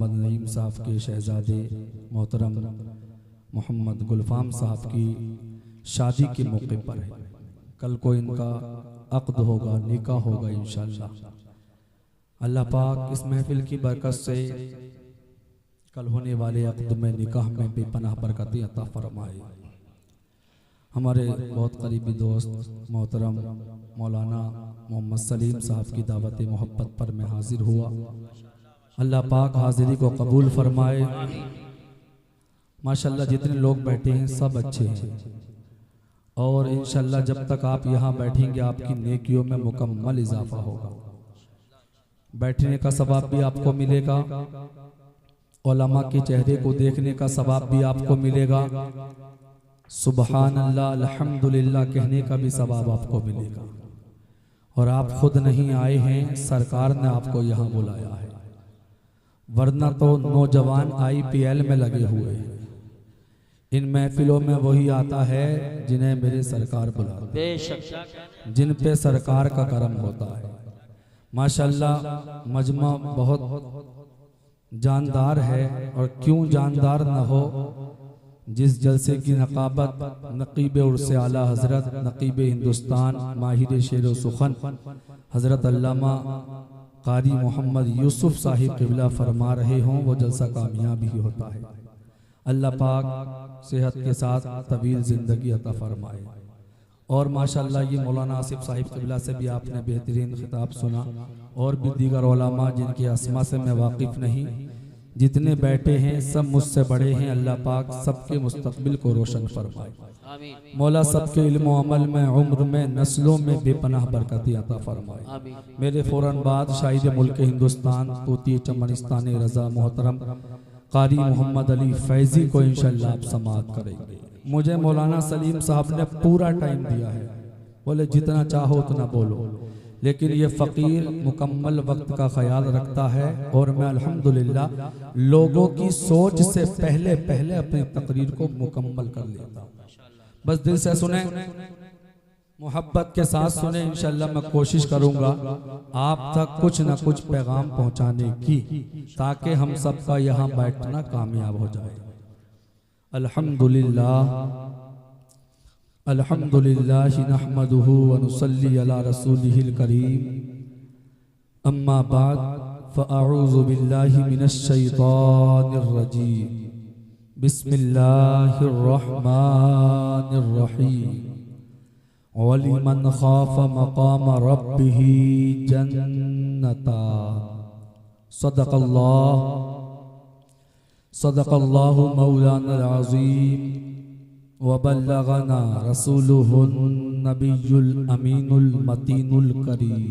मोहम्मद नईम साहब के शहजादे मोहतरम मोहम्मद गुलफाम साहब की शादी के मौके पर है। कल को इनका अक़्द होगा, निकाह होगा इंशाअल्लाह। अल्लाह पाक इस महफिल की बरकत से कल होने वाले अक़्द में, निकाह में बेपनाह बरकतें अता फरमाए। हमारे बहुत करीबी दोस्त मोहतरम मौलाना मोहम्मद सलीम साहब की दावत मोहब्बत पर मैं हाजिर हुआ। अल्लाह पाक हाजिरी को कबूल फरमाए। माशाल्लाह जितने लोग बैठे हैं सब अच्छे हैं और इंशाल्लाह जब तक आप यहाँ बैठेंगे आपकी नेकियों में मुकम्मल इजाफा होगा। बैठने का सवाब भी आपको मिलेगा, उलमा के चेहरे को देखने का सवाब भी आपको मिलेगा, सुबहान अल्लाह अल्हम्दुलिल्लाह कहने का भी सवाब आपको मिलेगा। और आप खुद नहीं आए हैं, सरकार ने आपको यहाँ बुलाया है, वरना तो नौजवान IPL में लगे हुए हैं। इन महफिलों में वही आता है जिन्हें मेरे सरकार बुलाते हैं, जिन पे सरकार का करम होता है। माशाल्लाह मजमा बहुत जानदार है, और क्यों जानदार न हो, जिस जलसे की नकाबत नकीब उर्स आला हजरत नकीब हिंदुस्तान माहिर शेर सुखन हजरत अल्लामा कारी मोहम्मद यूसुफ साहिब क़िबला फरमा रहे हों, वो जलसा कामयाब ही होता है। अल्लाह पाक सेहत के साथ तवील ज़िंदगी अता फरमाए। और माशाल्लाह ये मौलाना आसिफ साहिब क़िबला से भी आपने बेहतरीन खिताब सुना, और भी दीगर उलमा जिनके अस्मा से मैं वाकिफ़ नहीं, जितने बैठे हैं सब मुझसे बड़े हैं। अल्लाह पाक सबके मुस्तक़बिल को रोशन फरमाए। मौला सबके इल्म व अमल में, उम्र में, नस्लों में बेपनाह बरकतें अता फरमाए। मेरे फ़ौरन बाद शाहिद मुल्क हिंदुस्तान तूती चमनिस्तान रज़ा मोहतरम कारी मोहम्मद अली फैज़ी को इंशाअल्लाह आप समाअत करेंगे। मुझे मौलाना सलीम साहब ने पूरा टाइम दिया है, बोले जितना चाहो उतना बोलो, लेकिन ये फ़कीर मुकम्मल वक्त का ख्याल रखता है। और मैं अल्हम्दुलिल्लाह लोगों की सोच से पहले पहले अपनी तकरीर को मुकम्मल कर लेता हूँ। बस दिल से सुने, मोहब्बत के साथ सुने। इंशाअल्लाह मैं कोशिश करूँगा आप तक कुछ न कुछ पैगाम पहुँचाने की, ताकि हम सबका यहाँ बैठना कामयाब हो जाए। अल्हम्दुलिल्लाह अल्हम्दुलिल्लाह नहमदुहु व नुसल्ली अला रसूलिहिल करीम, अम्मा बाद फ़अऊज़ु बिल्लाहि मिनश शैतानिर रजीम, बिस्मिल्लाहिर रहमानिर रहीम। वलिमन खाफ़ मक़ाम रब्बिही जन्नता। सदक़ल्लाहु मौलाना अज़ीम व बल्लगना रसूलुहुन नबियुल अमीनुल मतीनुल करीम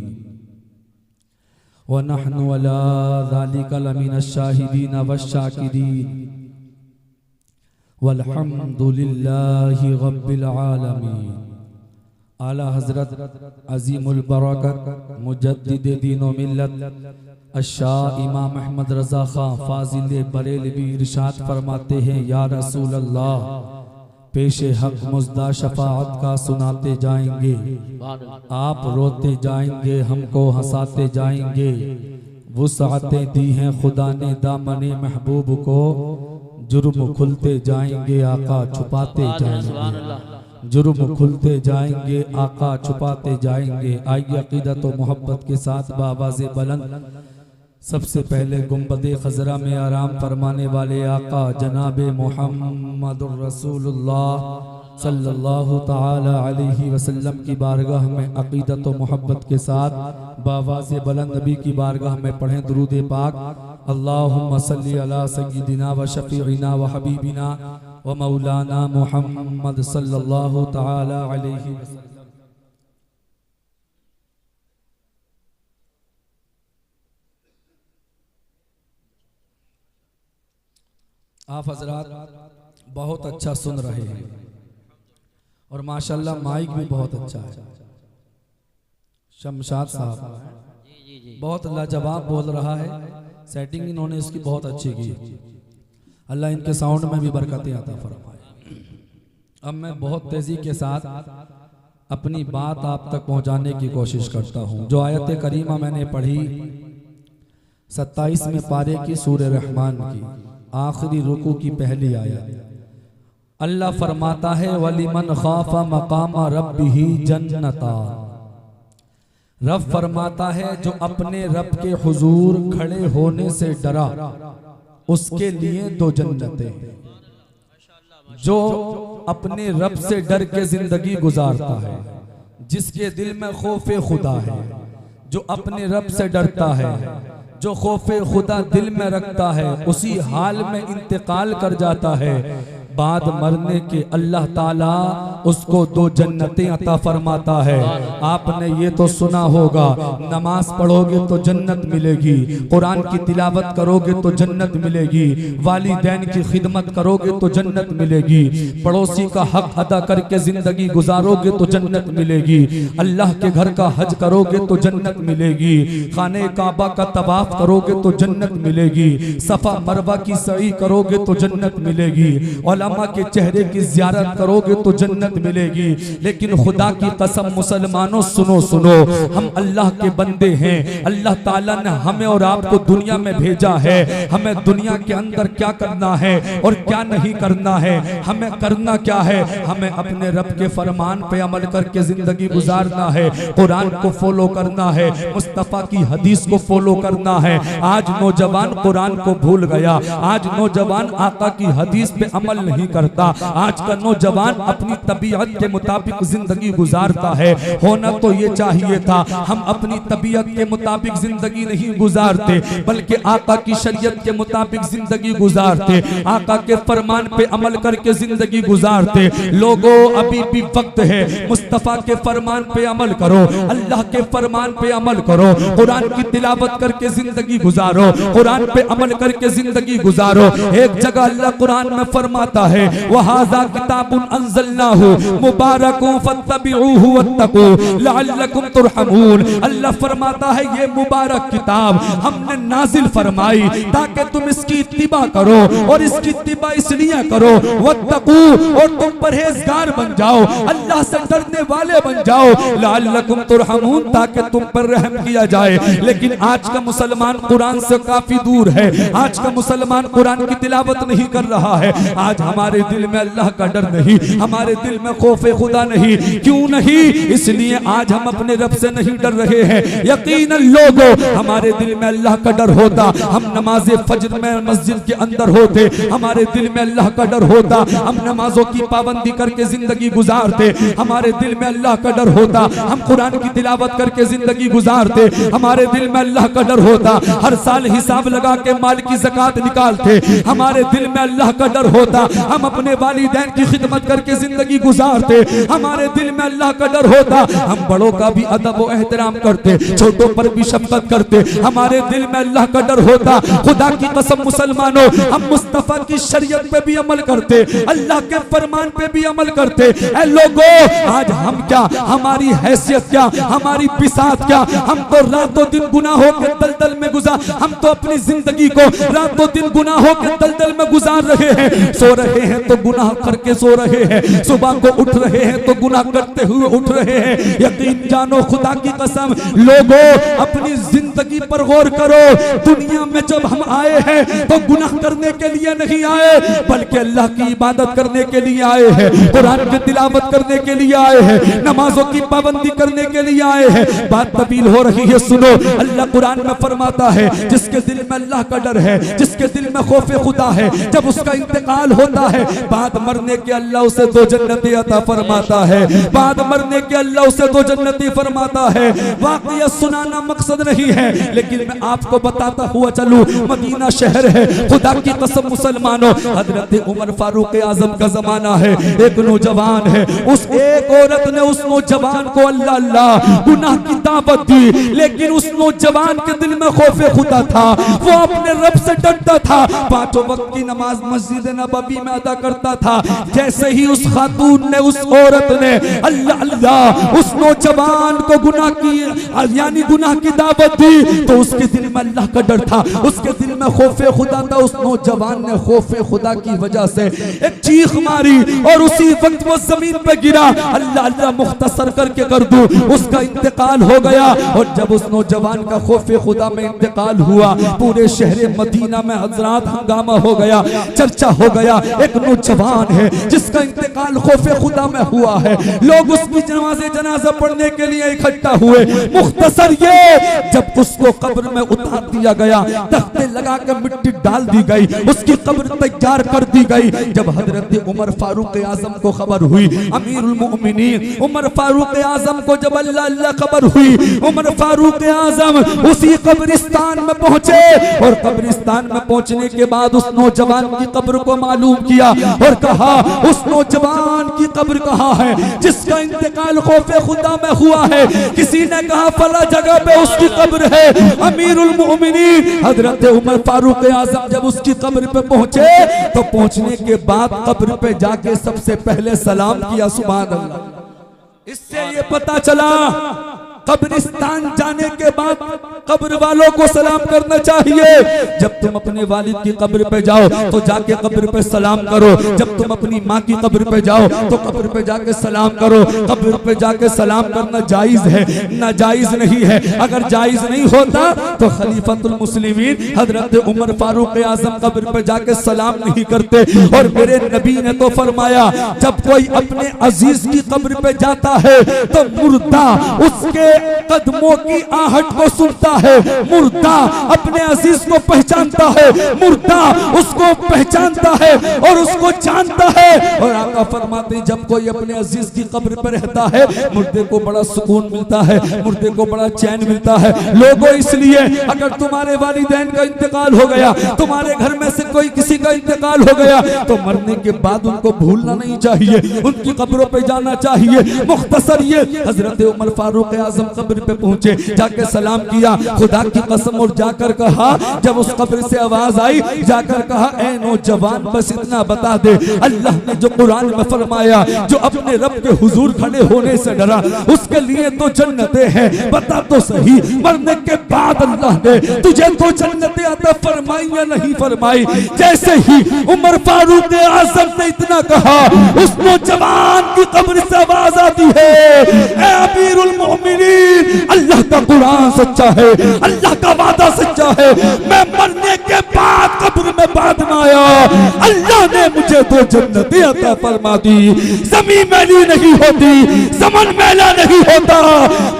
व नहनु अला ज़ालिका लमिनश शाहिदीन वश्शाकिरीन वल्हम्दुलिल्लाहि रब्बिल आलमीन। आला हज़रत अज़ीमुल बरकत मुजद्दिद दीन व मिल्लत अशाह इमाम अहमद रज़ा खां फाजिल बरेलवी इरशाद फरमाते हैं, या रसूल अल्लाह पेशे हक मुज़दा शफाअत का सुनाते जाएंगे, आप रोते जाएंगे, हमको हंसाते जाएंगे। वुसअतें दी हैं खुदा ने दामने महबूब को, जुर्म खुलते जाएंगे आका छुपाते जाएंगे, जुर्म खुलते जाएंगे आका छुपाते जाएंगे। आइए अक़ीदत व मोहब्बत के साथ बावाज़े बुलंद सबसे पहले गुंबदे खजरा में आराम फरमाने वाले आका जनाबे मुहम्मदुर रसूलुल्लाह सल्लल्लाहु ताला अलैहि वसल्लम की बारगाह में अक़ीदत व मोहब्बत के साथ बावाज़े बुलंद नबी की बारगाह में पढ़ें दुरूद पाक। अल्लाहुम्मा सल्ली अला सय्यिदिना व शफ़ीइना व हबीबिना व मौलाना मुहम्मद सल्लल्लाहु ताला अलैहि वसल्लम। आप हजरात बहुत अच्छा सुन रहे हैं और माशाल्लाह माइक भी बहुत अच्छा है। शमशाद साहब बहुत लाजवाब बोल रहा है, सेटिंग इन्होंने इसकी बहुत अच्छी की। अल्लाह इनके साउंड में भी बरकतें अता फरमाए। अब मैं बहुत तेजी के साथ अपनी बात आप तक पहुंचाने की कोशिश करता हूं। जो आयत करीमा मैंने पढ़ी, 27वें पारे की सूरह रहमान की आखिरी रुकू की पहली आयत। अल्लाह फरमाता है वलिमन खाफा मकामा रब्बिही जन्नता। रब फरमाता है जो अपने रब के हुजूर खड़े होने से डरा उसके लिए दो जन्नतें। जो अपने रब से डर के जिंदगी गुजारता है, जिसके दिल में खौफे खुदा है, जो अपने रब से डरता है, जो खौफे खुदा दिल में रखता है, उसी हाल में इंतकाल कर जाता है, बाद मरने के अल्लाह ताला उसको दो जन्नतें अता फरमाता है। आपने ये तो सुना होगा, नमाज पढ़ोगे तो जन्नत मिलेगी, कुरान की तिलावत करोगे तो जन्नत मिलेगी, वालिदैन की खिदमत करोगे तो जन्नत मिलेगी, पड़ोसी का हक अदा करके जिंदगी गुजारोगे तो जन्नत मिलेगी, अल्लाह के घर का हज करोगे तो जन्नत मिलेगी, खाने काबा का तवाफ करोगे तो जन्नत मिलेगी, सफा मरवा की सई करोगे तो जन्नत मिलेगी, उलमा के चेहरे की ज़ियारत करोगे तो जन्नत मिलेगी। लेकिन खुदा की कसम मुसलमानों सुनो सुनो, हम अल्लाह के बंदे हैं, अल्लाह ताला ने हमें और आपको दुनिया में भेजा है, हमें दुनिया के अंदर क्या करना है और क्या नहीं करना है, हमें करना क्या है, हमें अपने रब के फरमान पे अमल करके जिंदगी गुजारना है, कुरान को फॉलो करना है, मुस्तफा की हदीस को फॉलो करना है। आज नौजवान कुरान को भूल गया, आज नौजवान आका की हदीस पे अमल नहीं करता, आज का नौजवान अपनी तबीयत के मुताबिक जिंदगी गुजारता है। होना तो ये चाहिए था हम अपनी तबीयत के मुताबिक जिंदगी नहीं गुजारते, बल्कि आका की शरीयत के मुताबिक जिंदगी गुजारते, आका के फरमान पे अमल करके जिंदगी गुजारते। लोगों अभी भी वक्त है, मुस्तफा के फरमान पे अमल करो, अल्लाह के फरमान पे अमल करो, कुरान की तिलावत करके जिंदगी गुजारो, कुरान पे अमल करके जिंदगी गुजारो। एक जगह अल्लाह कुरान में फरमाता है वहाज़ा किताबुन अंज़लनाहु मुबारकुन फत्तबिऊहु वत्तकू लअल्लकुम तुरहमून। अल्लाह फरमाता है ये मुबारक किताब हमने नाजिल फरमाई ताकि तुम इसकी इत्तिबा करो, और इसकी इत्तिबा इसलिए करो वत्तकू, और तुम परहेजगार बन जाओ, अल्लाह से डरने वाले बन जाओ, लअल्लकुम तुरहमून, ताकि तुम पर रहम किया जाए। लेकिन आज का मुसलमान कुरान से काफी दूर है, आज का मुसलमान कुरान की तिलावत नहीं कर रहा है, आज हमारे दिल में अल्लाह का डर नहीं, हमारे दिल में खौफे खुदा नहीं। क्यों नहीं? इसलिए आज हम अपने रब से नहीं डर रहे हैं। यकीनन लोगों हमारे दिल में अल्लाह का डर होता, हम नमाज फजर में मस्जिद के अंदर होते, हमारे दिल में अल्लाह का डर होता, हम नमाजों की पाबंदी करके जिंदगी गुजारते, हमारे दिल में अल्लाह का डर होता, हम कुरान की तिलावत करके जिंदगी गुजारते, हमारे दिल में अल्लाह का डर होता, हर साल हिसाब लगा के माल की ज़कात निकालते, हमारे दिल में अल्लाह का डर होता, हम अपने वालिदैन की खिदमत करके जिंदगी गुजारते, हमारे दिल में अल्लाह का डर होता, हम बड़ों का भी अदब और एहतराम करते, छोटों पर भी शफकत करते, हमारे दिल में अल्लाह का डर होता। खुदा की कसम मुसलमानों, हम मुस्तफा की शरीयत पे भी अमल करते, अल्लाह के फरमान पे भी अमल करते। ऐ लोगों आज हम क्या, हमारी हैसियत क्या, हमारी बिसात क्या, हम तो रातों दिन गुनाहों के दलदल में गुजार, हम तो अपनी जिंदगी को रातों दिन गुनाहों के दलदल में गुजार रहे हैं। सो रहे हैं तो गुनाह करके सो रहे हैं, सुबह को उठ रहे हैं तो गुनाह करते हुए उठ रहे हैं। यकीन जानो खुदा की कसम लोगों अपनी जिंदगी पर गौर करो, दुनिया में जब हम आए हैं तो गुनाह करने के लिए नहीं आए, बल्कि अल्लाह की इबादत करने के लिए आए हैं, कुरान की तिलावत करने के लिए आए हैं, नमाजों की पाबंदी करने के लिए आए हैं। बात तवील हो रही है, सुनो। अल्लाह कुरान में फरमाता है जिसके दिल में अल्लाह का डर है, जिसके दिल में खौफे खुदा है, जब उसका इंतकाल होता है बाद मरने के अल्लाह उसे दो जन्नतें अता फरमाता है, बाद मरने के अल्लाह उसे दो जन्नतें फरमाता है। वाक़या सुनाना मकसद नहीं है, लेकिन मैं आपको बताता हुआ चलूं, मदीना शहर है, खुदा की कसम मुसलमानों, हजरत उमर फारूक आजम का जमाना है, एक नौजवान है, उस एक औरत ने उस नौजवान को अल्लाह अल्लाह गुनाह की दावत दी, लेकिन उस नौजवान के दिल में खौफे खुदा था, वो अपने रब से डरता था, पांचों वक्त की नमाज मस्जिद नबवी में अदा करता था। जैसे ही उस खातून खातून ने, उस औरत ने अल्लाह अल्लाह उस नौजवान को गुनाह की यानी गुनाह की दावत दी, तो उसके दिल में अल्लाह का डर था, उसके दिल में खौफे खुदा था। उस नौजवान ने खौफे खुदा की वजह से एक चीख मारी और उसी वक्त वो जमीन पे गिरा। अल्लाह अल्लाह मुख्तसर करके कर दूं, उसका इंतकाल हो गया। और जब उस नौजवान का खौफे खुदा में इंतकाल हुआ, पूरे शहर मदीना में हजरात हंगामा हो गया, चर्चा हो गया। एक नौजवान है जिसका इंतकाल खौफे खुदा में हुआ है, लोग उसकी नमाज़े जनाजा पढ़ने के लिए इकट्ठा हुए। मुख्तसर ये जब उसको कब्र में उतार दिया गया, तख्ते लगा कर मिट्टी डाल दी गई, उसकी कब्र तैयार कर दी गई। जब हजरत उमर फारूक आजम को खबर हुई, अमीरुल मोमिनीन उमर फारूक आजम को जब अल्लाह अल्लाह खबर हुई, उमर फारूक आजम उसी कब्रिस्तान में पहुंचे। और कब्रिस्तान में पहुंचने के बाद उस नौजवान की कब्र को मालूम किया और कहा, उस नौजवान की कब्र कहाँ है जिसका इंतकाल खौफे खुदा में हुआ है? किसी ने कहा फला जगह पे उसकी कब्र है। अमीरुल मोमिनीन हजरत उमर फारूक आजम जब उसकी कब्र पे पहुंचे, तो पहुंचने के बाद कब्र पे जाके सबसे पहले सलाम किया, सुभान अल्लाह। इससे ये पता चला कब्रिस्तान जाने के बाद कब्र वालों को सलाम करना चाहिए। जब तुम अपने वालिद की कब्र पे जाओ तो जाके कब्र पे सलाम करो। जब तुम अपनी माँ की कब्र पे जाओ तो कब्र पे जाके सलाम करो। कब्र पे जाके सलाम करना जायज है, नाजायज नहीं है। अगर जायज नहीं होता तो खलीफतुल मुस्लिमीन हजरत उमर फारूक आजम कब्र पे जाके सलाम नहीं करते। और मेरे नबी ने तो फरमाया, जब कोई अपने अजीज की कब्र पे जाता है तो मुर्दा उसके कदमों की आहट को सुनता है, मुर्दा अपने अजीज को पहचानता है, मुर्दा उसको पहचानता है और उसको जानता है। और आका फरमाते जब कोई अपने अजीज की कब्र पर रहता है, मुर्दे को बड़ा सुकून मिलता है, मुर्दे को बड़ा चैन मिलता है। लोगों इसलिए अगर तुम्हारे वालिदैन का इंतकाल हो गया, तुम्हारे घर में से कोई किसी का इंतकाल हो गया, तो मरने के बाद उनको भूलना नहीं चाहिए, उनकी कब्रों पे जाना चाहिए। मुख्तसर ये हजरत उमर फारूक आजम कब्र पे पहुंचे, जाकर सलाम किया, खुदा की कसम। और जाकर कहा, जब उस कब्र से आवाज आई, जाकर कहा, ऐ नौजवान बस इतना बता दे, अल्लाह ने जो कुरान में फरमाया, जो अपने रब के हुजूर खड़े होने से डरा उसके लिए तो जन्नतें हैं, बता तो सही मरने के बाद अल्लाह ने तुझे तो जन्नतें अता फरमाई या नहीं फरमाई? जैसे ही उमर फारूक आजम ने इतना कहा, उस नौजवान की कब्र से आवाज आती है, ऐ अमीरुल मोमिनीन, अल्लाह का कुरान सच्चा है, अल्लाह का वादा सच्चा है, मैं मरने के बाद कब्र में बाद में आया, अल्लाह ने मुझे तो जन्नतें अता फरमा दी। ज़मीन मैली नहीं होती, ज़मन मैला नहीं होता,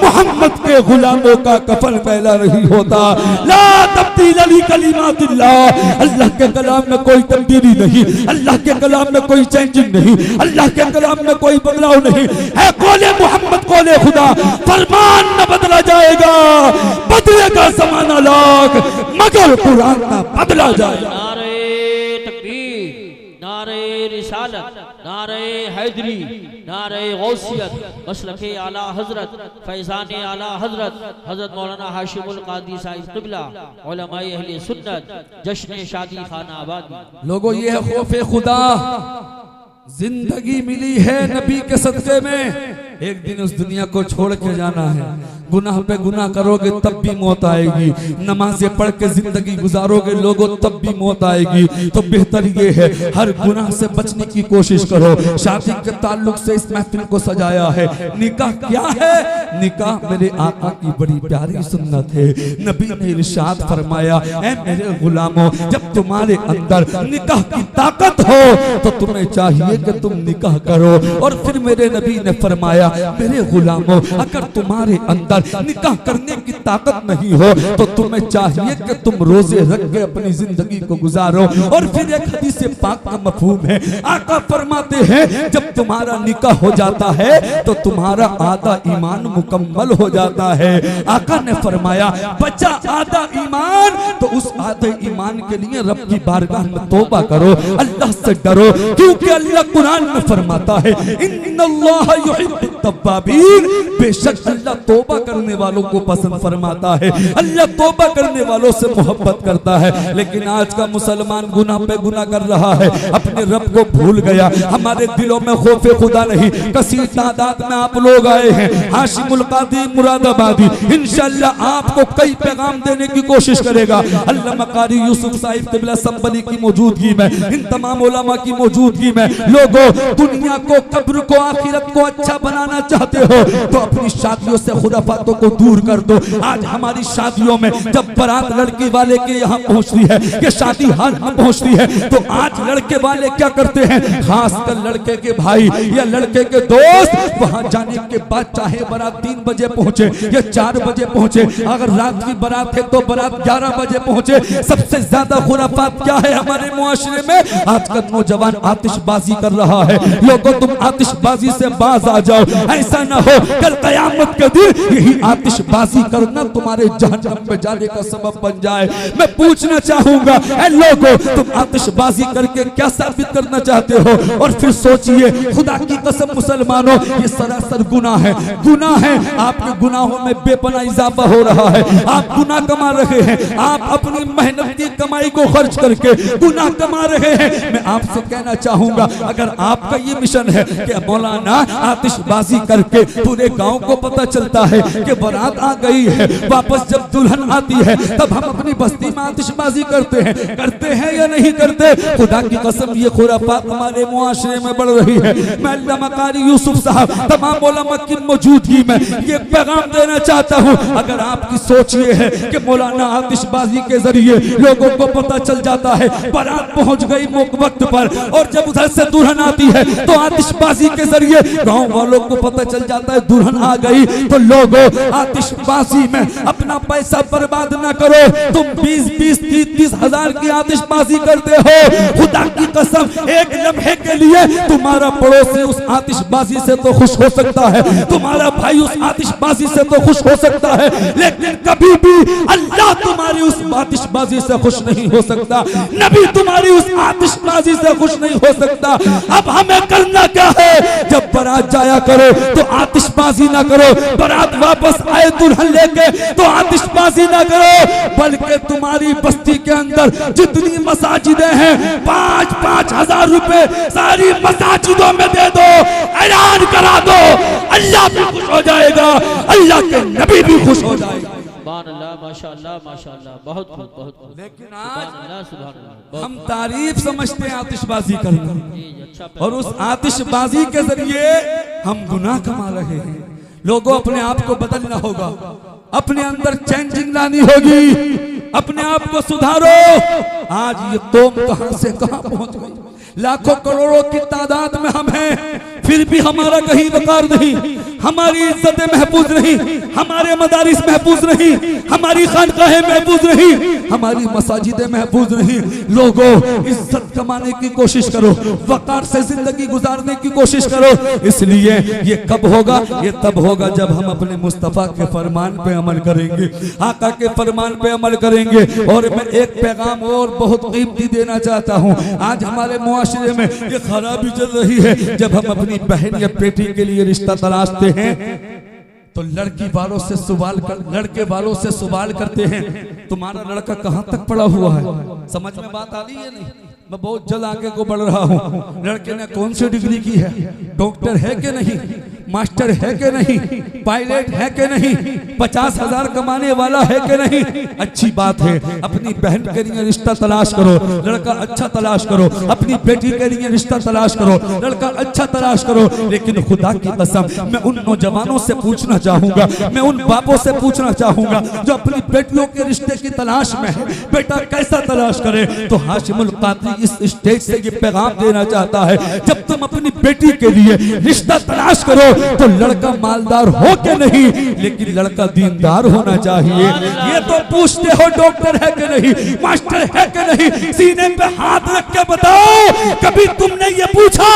मोहम्मद के गुलामों का कफन मैला नहीं होता। ला तब्दील ली कलिमातिल्लाह, अल्लाह के कलाम में कोई तब्दीली नहीं, अल्लाह के कलाम में कोई चेंजिंग नहीं, अल्लाह के कलाम में कोई बदलाव नहीं है। कौले मोहम्मद कौले खुदा, फरमान न बदला जाएगा, बदलेगा ज़माना लाख मगर कुरान न बदला जाएगा। नारे तकबीर, नारे रिसालत, नारे हैदरी, नारे गौसियत, मसलके आला हजरत, फैज़ान आला हजरत, हजरत मौलाना हाशिमुल कादी साहिब क़िबला, उलमाए अहले सुन्नत, जश्न शादी खाना आबादी। लोगों ये है खौफे खुदा, जिंदगी मिली है नबी के सदक़े में, एक दिन उस दुनिया को छोड़ के जाना है। गुनाह पे गुनाह करोगे तब भी मौत आएगी, नमाज़ें पढ़ के जिंदगी गुजारोगे लोगों तब भी मौत आएगी। तो बेहतर ये है हर गुनाह से बचने की कोशिश करो। शादी के ताल्लुक से इस महफिल को सजाया है। निकाह क्या है? निकाह मेरे आका की बड़ी प्यारी सुन्नत है। नबी ने इरशाद फरमाया, ऐ मेरे गुलामों, जब तुम्हारे अंदर निकाह की ताकत हो तो तुम्हें चाहिए कि तुम निकाह करो। और फिर मेरे नबी ने फरमाया, मेरे गुलामों, अगर तुम्हारे अंदर निकाह करने की ताकत नहीं हो तो तुम्हें चाहिए कि तुम रोजे रख के अपनी जिंदगी को गुजारो। और फिर एक हदीस पाक का मफहूम है, आका फरमाते हैं जब तुम्हारा निकाह हो जाता है तो तुम्हारा आधा ईमान मुकम्मल हो जाता है। आका ने फरमाया, बचा आधा ईमान, तो उस आधे ईमान के लिए रब की बारगाह में तौबा करो, अल्लाह से डरो, क्योंकि अल्लाह कुरान में फरमाता है, इन्नल्लाह युहिब्बु तव्वाबीन, बेशक अल्लाह तौबा करने वालों को पसंद फरमाता है, अल्लाह तौबा करने वालों से मोहब्बत करता है। लेकिन आज का मुसलमान गुनाह पे गुनाह कर रहा है, अपने रब को भूल गया। हमारे दिलों में खौफे खुदा नहीं। कसीर तादाद में आप लोग आए हैं, हाशिमुल कादी मुरादाबादी इंशाअल्लाह आपको कई पैगाम देने की कोशिश करेगा। अल्लामा कारी यूसुफ साहिब क़िबला संबली की मौजूदगी में, इन तमाम उलमा की मौजूदगी में, लोगों दुनिया को, कब्र को, आखिरत को अच्छा बनाना चाहते हो तो अपनी शादियों से खुराफातों को दूर कर दो। आज हमारी शादियों में जब बारात लड़की वाले के यहाँ पहुँचती है, ये शादी हाल में पहुँचती है, तो आज लड़के वाले क्या करते हैं, खासकर लड़के के भाई या लड़के के दोस्त वहाँ जाने के बाद चाहे बारात 3 बजे पहुँचे या 4 बजे पहुँचे, अगर रात की बारात है तो बारात 11 बजे पहुँचे। सबसे ज्यादा खुराफात क्या है हमारे मुआशरे में, आजकल नौजवान आतिशबाजी कर रहा है। लोगों तुम आतिशबाजी से बाज आ जाओ, ऐसा ना हो कल कयामत के दिन यही आतिशबाजी करना तुम्हारे जहन्नम पे जाने का सबब बन जाए। मैं पूछना चाहूंगा ऐ लोगों, तुम आतिशबाजी करके क्या साबित करना चाहते हो? और फिर सोचिए, खुदा की कसम मुसलमानों, ये सरासर गुनाह है, गुनाह है। आपके गुनाहों में बेपनाह इजाफा हो रहा है। आप गुनाह कमा रहे हैं, आप अपनी मेहनत की कमाई को खर्च करके गुनाह कमा रहे हैं। मैं आपसे कहना चाहूंगा, अगर आपका ये मिशन है कि मौलाना आतिशबाजी करके पूरे गांव को पता चलता है कि बारात आ गई है, वापस जब दुल्हन आती है तब हम अपनी बस्ती में आतिशबाजी करते हैं या नहीं करते? खुदा की कसम ये खुराफात हमारे मुआशरे में बढ़ रही है। मैं अल्लामा कारी यूसुफ साहब तमाम उलमा की मौजूदगी में ये पैगाम देना चाहता हूँ, अगर आपकी सोच ये है कि मौलाना आतिशबाजी के जरिए लोगों को पता चल जाता है बारात पहुंच गई वक्त पर, और जब उधर से दुल्हन आती है तो आतिशबाजी के जरिए गांव वालों को पता चल जाता है दुल्हन आ गई, तो लोगों आतिशबाजी में अपना पैसा बर्बाद ना करो। तुम 20-20, 30-30 हजार की आतिशबाजी करते हो, खुदा की कसम एक लम्हे के लिए तुम्हारा पड़ोसी उस आतिशबाजी से तो खुश हो सकता है, तुम्हारा भाई उस आतिशबाजी से तो खुश हो सकता है, लेकिन कभी भी अल्लाह तुम्हारी उस आतिशबाजी से खुश नहीं हो सकता, नबी तुम्हारी उस आतिशबाजी से खुश नहीं हो सकता। अब हमें करना क्या है, जब बारात जाया करो तो आतिशबाजी ना करो, बारात वापस आए दुल्हन लेके तो आतिशबाजी ना करो, बल्कि तुम्हारी बस्ती के अंदर जितनी मसाजिदें हैं 5-5 हजार रुपए सारी मसाजिदों में दे दो, ऐलान करा दो, अल्लाह भी खुश हो जाएगा, अल्लाह के नबी भी खुश हो जाएगा। माशाअल्लाह माशाअल्लाह, बहुत खूब बहुत खूब। लेकिन आज हम तारीफ समझते हैं आतिशबाजी करना, और उस आतिशबाजी के जरिए हम गुनाह कमा रहे हैं। लोगों अपने आप को बदलना होगा, अपने अंदर चेंजिंग लानी होगी, अपने आप को सुधारो। आज ये तोम कहां से कहां पहुंच गई, लाखों करोड़ों की तादाद में हम हैं, फिर भी हमारा कहीं वकार नहीं, हमारी इज्जतें महफूज नहीं, हमारे मदारिस महफूज नहीं, हमारी खानकाहें महफूज नहीं, हमारी मसाजिदें महफूज नहीं। लोगों इज्जत कमाने की कोशिश करो, वकार से जिंदगी गुजारने की कोशिश करो। इसलिए ये कब होगा, ये तब होगा जब हम अपने मुस्तफा के फरमान पे अमल करेंगे, आका के फरमान पे अमल करेंगे। और मैं एक पैगाम और बहुत कीमती देना चाहता हूँ। आज हमारे मुआशरे में ये खराबी चल रही है, जब हम अपनी बहन या बेटी के लिए रिश्ता तलाशते हैं तो लड़की वालों से सवाल कर, लड़के वालों से सवाल करते हैं तुम्हारा लड़का कहाँ तक पढ़ा हुआ है। समझ में बात आ रही है नहीं? मैं बहुत जल्द आगे को बढ़ रहा हूँ। लड़के ने कौन सी डिग्री की है, डॉक्टर है कि नहीं, मास्टर है कि नहीं, पायलट है कि नहीं, 50 हजार कमाने वाला है कि नहीं। अच्छी बात है, अपनी बहन के लिए रिश्ता तलाश करो, लड़का अच्छा तलाश करो, अपनी बेटी के लिए रिश्ता तलाश करो, लड़का अच्छा तलाश करो। लेकिन खुदा की कसम मैं उन नौजवानों से पूछना चाहूंगा, मैं उन बापों से पूछना चाहूंगा जो अपनी बेटियों के रिश्ते की तलाश में है, बेटा कैसा तलाश करे। तो हाशिमुल कादरी इस स्टेज से ये पैगाम देना चाहता है, जब तुम अपनी बेटी के लिए रिश्ता तलाश करो तो लड़का मालदार हो के नहीं, लेकिन लड़का दीनदार होना चाहिए। ये तो पूछते हो डॉक्टर है कि नहीं, मास्टर है कि नहीं, सीने पे हाथ रख के बताओ कभी तुमने ये पूछा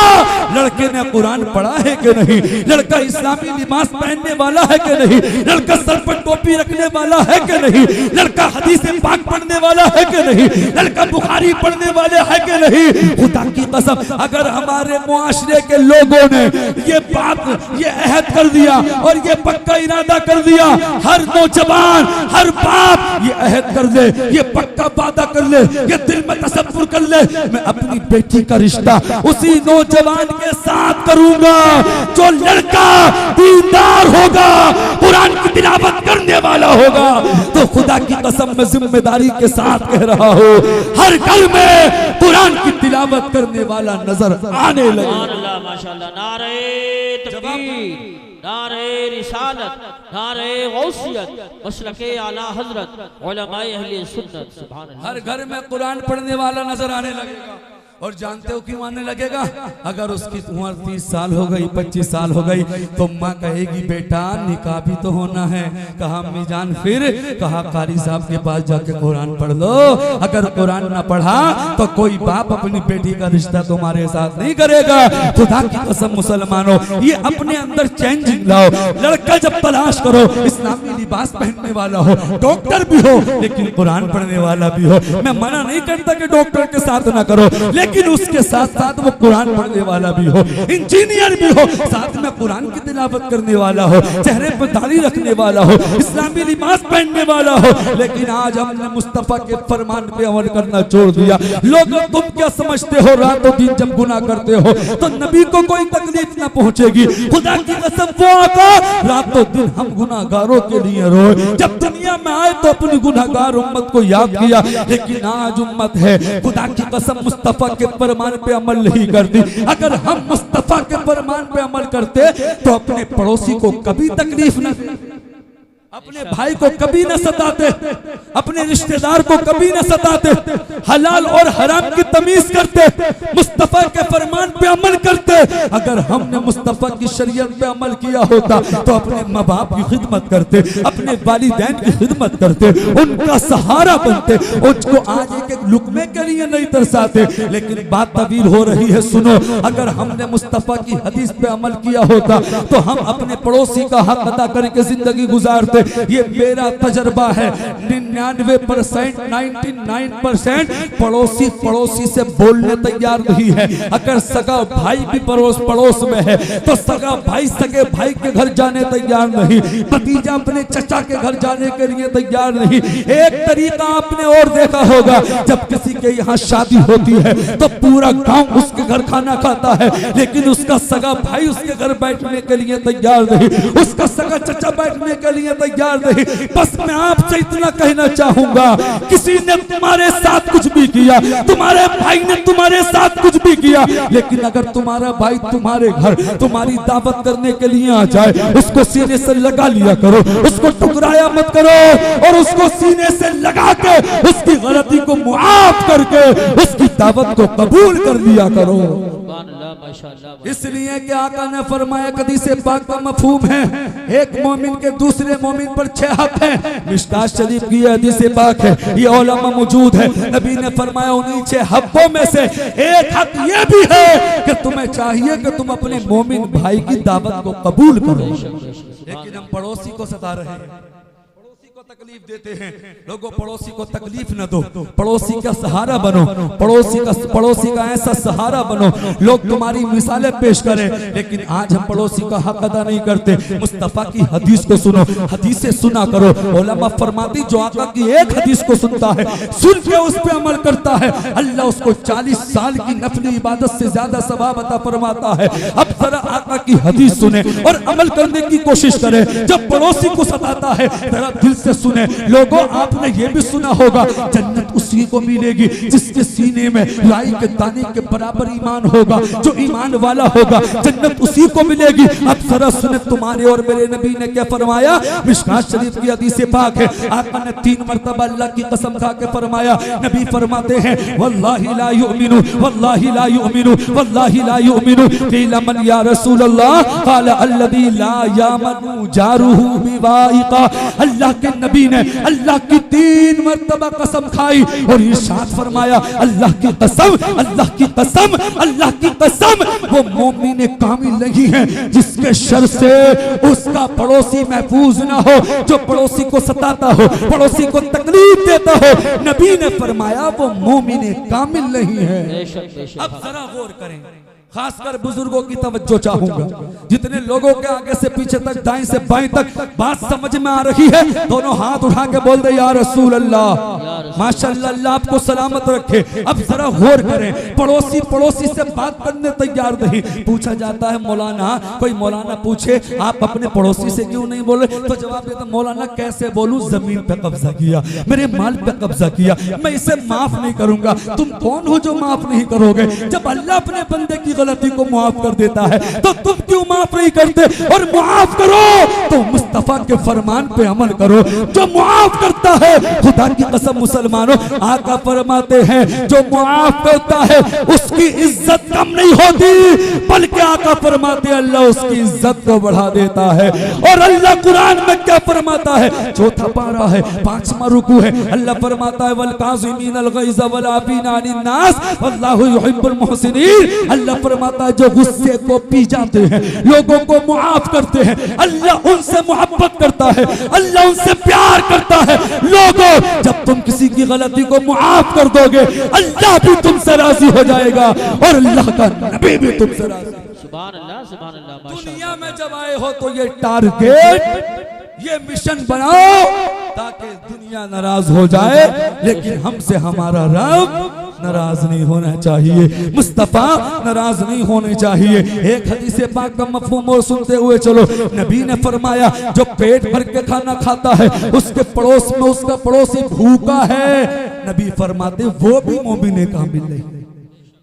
लड़के ने कुरान पढ़ा है कि नहीं, लड़का इस्लामी लिबास पहनने वाला है कि नहीं, लड़का सर पर टोपी रखने वाला है कि नहीं, लड़का हदीस पाक पढ़ने वाला है कि नहीं, लड़का बुखारी पढ़ने वाले है कि नहीं। खुदा की कसम अगर हमारे मुआशरे के लोगों ने ये बात, ये अहद कर दिया और ये पक्का इरादा कर दिया, हर नौजवान, हर बाप ये अहद कर ले, ये पक्का वादा कर ले, ये दिल में तसव्वुर कर ले, मैं अपनी बेटी का रिश्ता उसी नौजवान के साथ करूंगा जो लड़का दीनदार होगा, कुरान की तिलावत करने वाला होगा। तो खुदा की कसम में जिम्मेदारी के साथ कह रहा हूँ, हर घर में कुरान की तिलावत करने वाला नजर आने लगे। माशाअल्लाह, नारे तकबीर, नारे रिसालत, नारे गौसियत, मसलके आला हजरत, उलमाए अहले सुन्नत, सुभान अल्लाह। हर घर में कुरान पढ़ने वाला नजर आने लगेगा। और जानते हो क्यों आने लगेगा? अगर उसकी उम्र 30 साल हो गई, 25 साल हो गई, तो माँ कहेगी बेटा निकाह भी तो होना है। कहा अम्मी जान, फिर कहा कारी साहब के पास जाके कुरान पढ़ लो। अगर कुरान ना पढ़ा तो कोई बाप अपनी बेटी का रिश्ता तुम्हारे साथ नहीं करेगा। खुदा की कसम मुसलमानों, ये अपने अंदर चेंजिंग लाओ। लड़का जब तलाश करो इस्लामी लिबास पहनने वाला हो, डॉक्टर भी हो लेकिन कुरान पढ़ने वाला भी हो। मैं मना नहीं करता कि डॉक्टर के साथ ना करो, लेकिन उसके साथ साथ वो कुरान पढ़ने वाला भी हो, इंजीनियर भी हो, साथ में कुरान की तिलावत करने वाला हो, चेहरे पर दाढ़ी रखने वाला हो, इस्लामी लिबास पहनने वाला हो। लेकिन आज हमने मुस्तफा के फरमान पे अमल करना छोड़ दिया। लोग तुम क्या समझते हो, रातों दिन जब गुनाह करते हो तो नबी को कोई तकलीफ ना पहुंचेगी। खुदा की कसम वो आका रातों दिन हम गुनाहगारों के लिए रोए। जब दुनिया में आए तो अपनी गुनाहगार उम्मत को याद किया, लेकिन आज उम्मत है खुदा की कसम मुस्तफा के फरमान पे अमल नहीं करती। अगर हम मुस्तफा के फरमान पे अमल करते तो अपने पड़ोसी को कभी तकलीफ न, अपने भाई को कभी न सताते, अपने रिश्तेदार को कभी न सताते, हलाल और हराम की तमीज करते, मुस्तफा के फरमान पे अमल करते। अगर हमने मुस्तफा की शरीयत पे अमल किया होता तो अपने माँ बाप की खिदमत करते, अपने वालिदैन की खिदमत करते, उनका सहारा बनते, उसको आज एक एक लुकमे के लिए नहीं तरसाते। लेकिन बात तवील हो रही है, सुनो। अगर हमने मुस्तफा की हदीस पे अमल किया होता तो हम अपने पड़ोसी का हक अदा करके जिंदगी गुजारते। ये मेरा तजर्बा है। 99% 99% पड़ोसी से बोलने तैयार नहीं है। अगर सगा भाई भी पड़ोस में है तो सगा भाई सगे भाई के घर जाने तैयार नहीं, भतीजा अपने चचा के घर जाने के लिए तैयार नहीं। एक तरीका आपने और देखा होगा, जब किसी के यहाँ शादी होती है तो पूरा गांव उसके घर खाना खाता है, लेकिन उसका सगा भाई उसके घर बैठने के लिए तैयार नहीं, उसका सगा चचा बैठने के लिए तैयार नहीं। बस मैं आपसे इतना कहना चाहूंगा, किसी ने तुम्हारे साथ कुछ भी किया, तुम्हारे भाई ने तुम्हारे साथ कुछ भी किया, लेकिन अगर तुम्हारा भाई तुम्हारे घर तुम्हारी दावत करने के लिए आ जाए, उसको सीने से लगा लिया करो, उसको टुकराया मत करो, और उसको सीने से लगा के उसकी गलती को मुआफ करके उसकी दावत को कबूल कर लिया करो। इसलिए कि आका ने फरमाया, हदीस पाक का मफहूम है, एक मोमिन के दूसरे मोमिन पर 6 हक है। मिशकात शरीफ की हदीस पाक है, ये उलमा मौजूद है। नबी ने फरमाया उन्हीं 6 हकों में से एक हक ये भी है कि तुम्हें चाहिए कि तुम अपने मोमिन भाई की दावत को कबूल करो। लेकिन हम पड़ोसी को सता रहे हैं, तकलीफ देते हैं। लोगों, पड़ोसी को तकलीफ न दो, पड़ोसी का सहारा बनो, पड़ोसी का ऐसा सहारा बनो। लोग तुम्हारी मिसालें पेश करें, लेकिन आज हम पड़ोसी का हक अदा नहीं करते। मुस्तफा की हदीस को सुनो, हदीसें सुना करो। उलमा फरमाती, जो आका की एक हदीस को सुनता है, सुन के उस पे अमल करता है, अल्लाह उसको 40 साल की नफली इबादत से ज्यादा सवाब अता फरमाता है। अब जरा आका की हदीस सुने और अमल करने की कोशिश करें। जब पड़ोसी को सताता है, जरा दिल से सुने। लोगों, आपने ये भी सुना होगा, जन्नत उसी को मिलेगी जिसके सीने में राई के दाने के बराबर ईमान होगा। जो ईमान वाला होगा, जन्नत उसी को मिलेगी। अब जरा सुने, तुम्हारे और मेरे नबी ने क्या फरमाया। मिशकात शरीफ की हदीस पाक है, आका ने 3 मरतबा अल्लाह की कसम खा के फरमाया। नबी फरमाते हैं, वल्लाहि ला युमिनु, वल्लाहि ला युमिनु, वल्लाहि ला युमिनु। क़ीला मन या रसूल अल्लाह, क़ाल अल्लज़ी ला यामनु जारुहु बिवाइक़ा। अल्लाह के नबी ने अल्लाह की 3 मर्तबा कसम खाई और इरशाद फरमाया अल्लाह की कसम, अल्लाह की कसम, अल्लाह की कसम, वो मोमिन कामिल नहीं है जिसके शर से उसका पड़ोसी महफूज ना हो, जो पड़ोसी को सताता हो, पड़ोसी को तकलीफ देता हो। नबी ने फरमाया वो मोमिन कामिल नहीं है। अब जरा गौर करें, खासकर बुजुर्गों की तवज्जो चाहूंगा। जितने लोगों के आगे से पीछे तक, दाएं से बाएं तक बात समझ में आ रही है, दोनों हाथ उठा के बोल दे या रसूल अल्लाह, माशाअल्लाह, अल्लाह आपको सलामत रखे। अब जरा गौर करें, पड़ोसी पड़ोसी से बात करने तैयार नहीं। पूछा जाता है मौलाना, कोई मौलाना पूछे आप अपने पड़ोसी से क्यों नहीं बोले, तो जवाब देता मौलाना कैसे बोलूं, जमीन पे कब्जा किया, मेरे माल पे कब्जा किया, मैं इसे माफ नहीं करूंगा। तुम कौन हो जो माफ नहीं करोगे? जब अल्लाह अपने बंदे की गलती को माफ कर देता है तो तुम क्यों माफ नहीं करते? और माफ करो तो मुस्तफा के फरमान पे अमल करो। जो माफ करता है, खुदा की कसम मुसलमानों, आका फरमाते हैं जो माफ करता है उसकी इज्जत कम नहीं होती, बल्कि आका फरमाते हैं अल्लाह उसकी इज्जत को बढ़ा देता है। और अल्लाह कुरान में क्या फरमाता है? चौथा पारा है, 5वां रुकू है, अल्लाह फरमाता है वल काज़िमीनल गैज़ वल आफ़ीना अनिन नास वल्लाहु युहिब्बुल मुहसिनीन। अल्लाह फरमाता है जो गुस्से को पी जाते हैं, लोगों को मुआफ करते हैं, अल्लाह उनसे मोहब्बत करता है, अल्लाह उनसे प्यार करता है। लोगों, जब तुम किसी की गलती को मुआफ कर दोगे, अल्लाह भी तुमसे राजी हो जाएगा और अल्लाह का नबी भी तुमसे राजी। सुभान अल्लाह, सुभान अल्लाह। दुनिया में जब आए हो तो ये टारगेट, ये मिशन बनाओ ताकि दुनिया नाराज हो जाए, लेकिन हमसे हमारा रब नाराज नहीं होना चाहिए, मुस्तफा नाराज नहीं होने चाहिए। एक हदीस पाक का मफहूम और सुनते हुए चलो। नबी ने फरमाया जो पेट भर के खाना खाता है, उसके पड़ोस में उसका पड़ोसी भूखा है, नबी फरमाते वो भी मोमिन कामिल नहीं।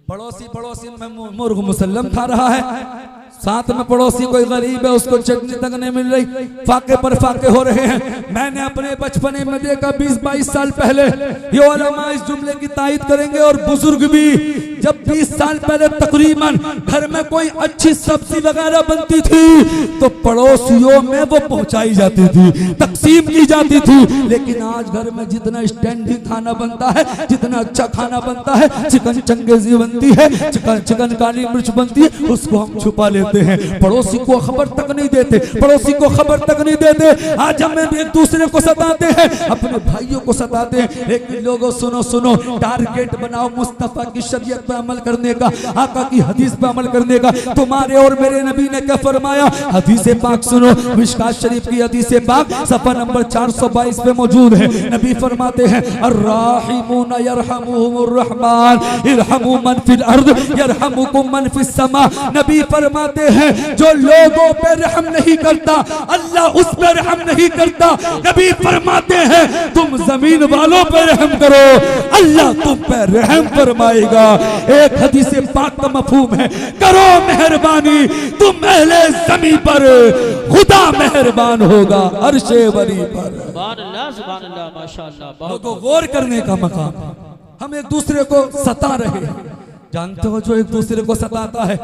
पड़ोसी में मुर्ग मुसल्लम खा रहा है, साथ में पड़ोसी कोई गरीब है, उसको चटनी तक नहीं मिल रही, फाके पर फाके हो रहे हैं। मैंने अपने बचपने में देखा 20-22 साल पहले, ये उलमा इस जुमले की तायद करेंगे और बुजुर्ग भी, जब 20 साल पहले तकरीबन घर में कोई अच्छी सब्जी वगैरह बनती थी तो पड़ोसियों में वो पहुंचाई जाती थी, तकसीम की जाती थी। लेकिन आज घर में जितना स्टैंडिंग खाना बनता है, जितना अच्छा खाना बनता है, चिकन चंगेजी बनती है, चिकन काली मिर्च बनती है, उसको हम छुपा लेते हैं, पड़ोसी को खबर तक नहीं देते, पड़ोसी को खबर तक नहीं देते। आज हम एक दूसरे को सताते हैं, अपने भाइयों को सताते हैं। लेकिन लोगों सुनो सुनो, टारगेट बनाओ मुस्तफा की शरीयत पे अमल करने का, आका की हदीस पे अमल करने का। तुम्हारे और मेरे नबी ने क्या फरमाया? हदीस पाक सुनो, मिशकात शरीफ की हदीस पाक सफा नंबर 422 पे मौजूद है। नबी फरमाते हैं अर्राहिमून यरहमुहुमुर रहमान इरहमू मन फिल अर्द यरहमुकुम मन फिस समा। नबी फरमाते हैं जो लोगों पे रहम नहीं करता, अल्लाह उस पे रहम नहीं करता। नबी फरमाते हैं तुम जमीन वालों पे रहम करो, अल्लाह तुम पे रहम फरमाएगा। एक हदीस पाक का मफहूम है करो मेहरबानी, तुम अहले ज़मीन पर खुदा मेहरबान होगा अर्शे वरी पर। सुभान अल्लाह, सुभान अल्लाह, माशाअल्लाह। लोगों गौर करने का मकाम, हम एक दूसरे को सता रहे हैं। जानते हो जो एक दूसरे को सताता है,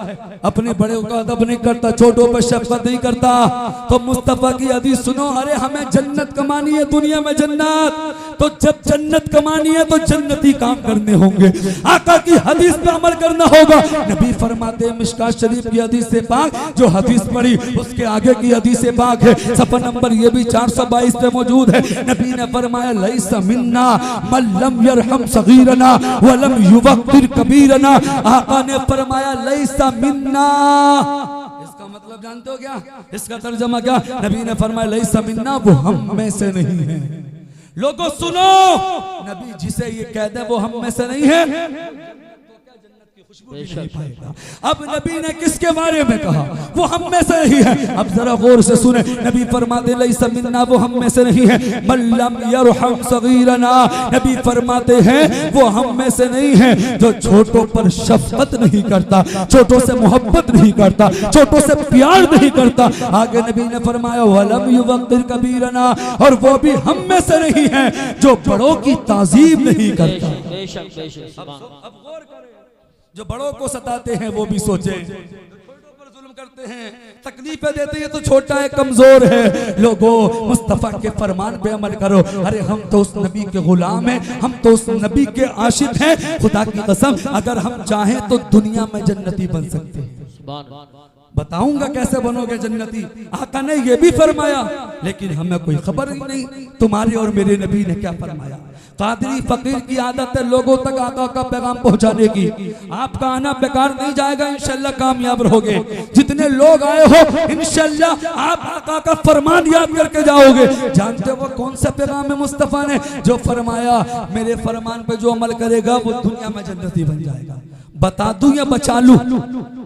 अपने बड़ों का अदब नहीं करता, छोटों पर शफकत नहीं करता, तो मुस्तफा की हदीस सुनो, अरे हमें जन्नत कमानी है, दुनिया में जन्नत, तो जब जन्नत कमानी है तो जन्नती काम करने होंगे, आका की हदीस पे अमल करना होगा। नबी फरमाते हैं मिशकात शरीफ की हदीस से पाक, जो हदीस पढ़ी उसके आगे की हदीस से पाक है, सफा नंबर ये भी 422 पे मौजूद है। नबी ने फरमाया लैसा मिन्ना मन लम यरहम सगीरना व लम युवक्किर कबीरना। आका ने फरमाया लैसा मिन्ना, इसका मतलब जानते हो क्या? इसका तर्जमा क्या? नबी ने फरमाया लैसा मिन्ना, वो हम में से नहीं है। लोगों सुनो, नबी जिसे ये कह दे वो हम में से नहीं है, खुशबू भी नहीं पाएगा। अब नबी ने किसके बारे में कहा? वो हम में से नहीं है। अब जरा गौर से सुने, नबी फरमाते लैसा मिन्ना, वो हम में से नहीं है। मल्लम यरहम सगीरना, नबी फरमाते हैं वो हम में से नहीं है जो छोटों पर शफकत नहीं करता, छोटों से मोहब्बत नहीं करता, छोटों से प्यार नहीं करता। आगे नबी ने फरमाया वलम युवक्किर कबीरना, और वो भी हम में से नहीं है जो बड़ों की ताजीम नहीं करता। बेशक बेशक। अब गौर करें, जो बड़ों को सताते हैं वो भी सोचे, छोटों पर जुल्म करते हैं, तकलीफें देते हैं, तो छोटा है, कमजोर है। लोगों, मुस्तफा के फरमान पे अमल करो। अरे हम तो उस नबी के गुलाम हैं, हम तो उस नबी के आशिक हैं। खुदा की कसम, अगर हम चाहें तो दुनिया में जन्नती बन सकते हैं। बताऊंगा कैसे बनोगे जन्नती। आका ने ये भी फरमाया, लेकिन हमें कोई खबर ही नहीं तुम्हारे और मेरे नबी ने क्या फरमाया। कादरी फकीर की आदत है लोगों तक आका का पैगाम पहुंचाने की। आपका आना बेकार नहीं जाएगा, इंशाल्लाह कामयाब रहोगे। जितने लोग आए हो, इंशाल्लाह आप आका का फरमान याद करके जाओगे। जानते हो कौन सा पैगाम है मुस्तफा ने? जो फरमाया, मेरे फरमान पे जो अमल करेगा वो दुनिया में जन्नती बन जाएगा। बता दूं या बचा लूं?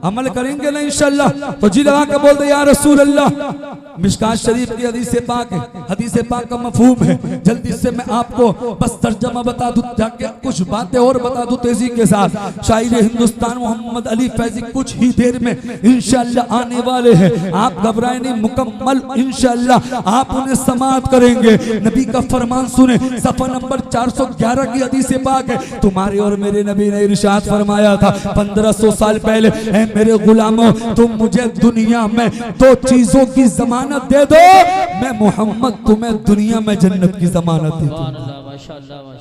अमल करेंगे ना इंशाल्लाह। तो जी लगा के बोल दे या रसूल अल्लाह। मिशकात शरीफ की हदीस पाक है, हदीस पाक का मफहूम है। जल्दी से मैं आपको बस तर्जमा बता दूं, जाके कुछ बातें और बता दूं तेजी के साथ। शायर हिंदुस्तान मोहम्मद अली फैजी कुछ ही देर में इंशाल्लाह आने वाले हैं। आप घबराए नहीं, मुकम्मल इंशाल्लाह आप उन्हें समाअत करेंगे। नबी का फरमान सुने, सफा नंबर 411 की हदीस पाक है। तुम्हारे और मेरे नबी ने इरशाद फरमाया था 1500 साल पहले, ऐ मेरे गुलामों, तुम मुझे दुनिया में दो चीजों की जमानत दे दो, मैं मोहम्मद तुम्हें दुनिया में जन्नत की जमानत दे दूं।